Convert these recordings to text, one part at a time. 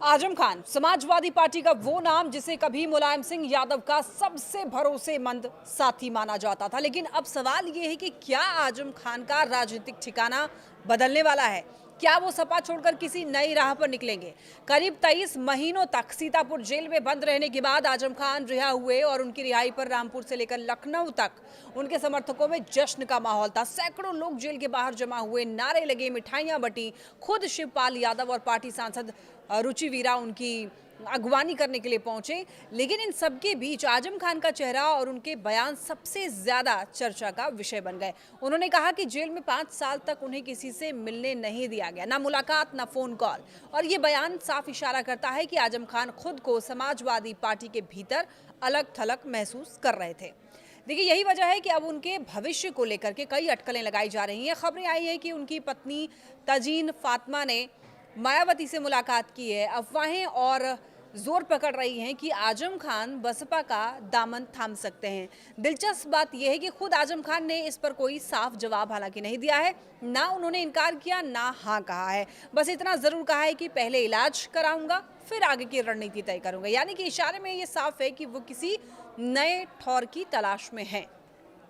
Azam Khan Samajwadi party का वो नाम जिसे कभी मुलायम सिंह यादव का सबसे भरोसेमंद साथी माना जाता था, लेकिन अब सवाल ये है कि क्या आजम खान का राजनीतिक ठिकाना बदलने वाला है? क्या वो सपा छोड़कर किसी नई राह पर निकलेंगे? करीब 23 महीनों तक सीतापुर जेल में बंद रहने के बाद आजम खान रिहा हुए और उनकी रिहाई पर रामपुर से लेकर लखनऊ तक उनके समर्थकों में जश्न का माहौल था। सैकड़ों लोग जेल के बाहर जमा हुए, नारे लगे, मिठाइयां बंटी। खुद शिवपाल यादव और पार्टी सांसद रुचि वीरा उनकी अगवानी करने के लिए पहुंचे। लेकिन इन सबके बीच आजम खान का चेहरा और उनके बयान सबसे ज्यादा चर्चा का विषय बन गए। उन्होंने कहा कि जेल में 5 साल तक उन्हें किसी से मिलने नहीं दिया गया, ना मुलाकात ना फोन कॉल। और ये बयान साफ इशारा करता है कि आजम खान खुद को समाजवादी पार्टी के भीतर अलग थलग महसूस कर रहे थे। देखिए, यही वजह है कि अब उनके भविष्य को लेकर के कई अटकलें लगाई जा रही हैं। खबरें आई है कि उनकी पत्नी तजीन फातिमा ने मायावती से मुलाकात की है। अफवाहें और जोर पकड़ रही हैं कि आजम खान बसपा का दामन थाम सकते हैं। दिलचस्प बात यह है कि खुद आजम खान ने इस पर कोई साफ जवाब हालांकि नहीं दिया है। ना उन्होंने इनकार किया, ना हाँ कहा है। बस इतना जरूर कहा है कि पहले इलाज कराऊंगा, फिर आगे की रणनीति तय करूंगा। यानी कि इशारे में ये साफ है कि वो किसी नए ठौर की तलाश में हैं।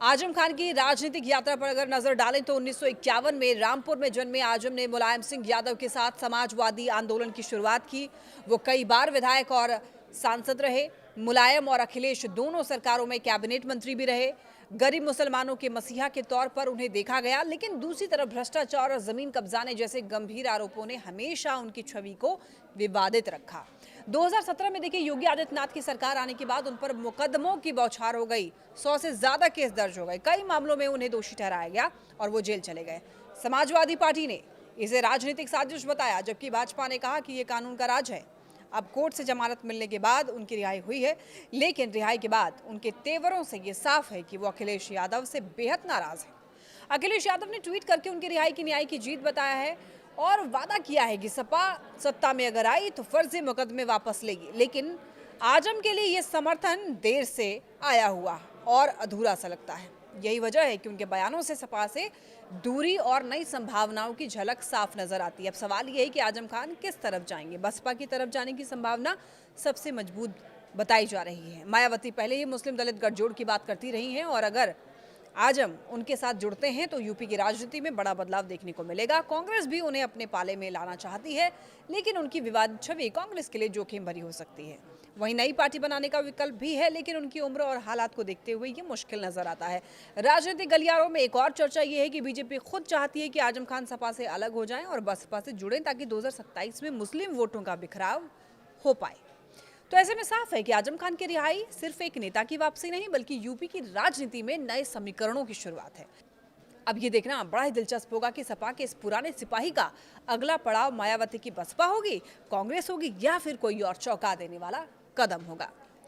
आजम खान की राजनीतिक यात्रा पर अगर नजर डालें तो 1951 में रामपुर में जन्मे आजम ने मुलायम सिंह यादव के साथ समाजवादी आंदोलन की शुरुआत की। वो कई बार विधायक और सांसद रहे। मुलायम और अखिलेश दोनों सरकारों में कैबिनेट मंत्री भी रहे। गरीब मुसलमानों के मसीहा के तौर पर उन्हें देखा गया, लेकिन दूसरी तरफ भ्रष्टाचार और जमीन कब्जाने जैसे गंभीर आरोपों ने हमेशा उनकी छवि को विवादित रखा। 2017 में देखिए, योगी आदित्यनाथ की सरकार आने के बाद उन पर मुकदमों की बौछार हो गई। 100 से ज्यादा केस दर्ज हो गए। कई मामलों में उन्हें दोषी ठहराया गया और वो जेल चले गए। समाजवादी पार्टी ने इसे राजनीतिक साजिश बताया, जबकि भाजपा ने कहा कि ये कानून का राज है। अब कोर्ट से जमानत मिलने के बाद उनकी रिहाई हुई है, लेकिन रिहाई के बाद उनके तेवरों से ये साफ है कि वो अखिलेश यादव से बेहद नाराज हैं। अखिलेश यादव ने ट्वीट करके उनकी रिहाई की न्याय की जीत बताया है और वादा किया है कि सपा सत्ता में अगर आई तो फर्जी मुकदमे वापस लेगी। लेकिन आजम के लिए ये समर्थन देर से आया हुआ और अधूरा सा लगता है। यही वजह है कि उनके बयानों से सपा से दूरी और नई संभावनाओं की झलक साफ नजर आती है। अब सवाल यह है कि आजम खान किस तरफ जाएंगे। बसपा की तरफ जाने की संभावना सबसे मजबूत बताई जा रही है। मायावती पहले ही मुस्लिम दलित गठजोड़ की बात करती रही हैं और अगर आजम उनके साथ जुड़ते हैं तो यूपी की राजनीति में बड़ा बदलाव देखने को मिलेगा। कांग्रेस भी उन्हें अपने पाले में लाना चाहती है, लेकिन उनकी विवादित छवि कांग्रेस के लिए जोखिम भरी हो सकती है। वहीं नई पार्टी बनाने का विकल्प भी है, लेकिन उनकी उम्र और हालात को देखते हुए ये मुश्किल नजर आता है। राजनीतिक गलियारों में एक और चर्चा ये है कि बीजेपी खुद चाहती है कि आजम खान सपा से अलग हो जाएं और बसपा से जुड़ें, ताकि 2027 में मुस्लिम वोटों का बिखराव हो पाए। तो ऐसे में साफ है कि आजम खान की रिहाई सिर्फ एक नेता की वापसी नहीं, बल्कि यूपी की राजनीति में नए समीकरणों की शुरुआत है। अब ये देखना बड़ा ही दिलचस्प होगा कि सपा के इस पुराने सिपाही का अगला पड़ाव मायावती की बसपा होगी, कांग्रेस होगी, या फिर कोई और चौंका देने वाला कदम होगा।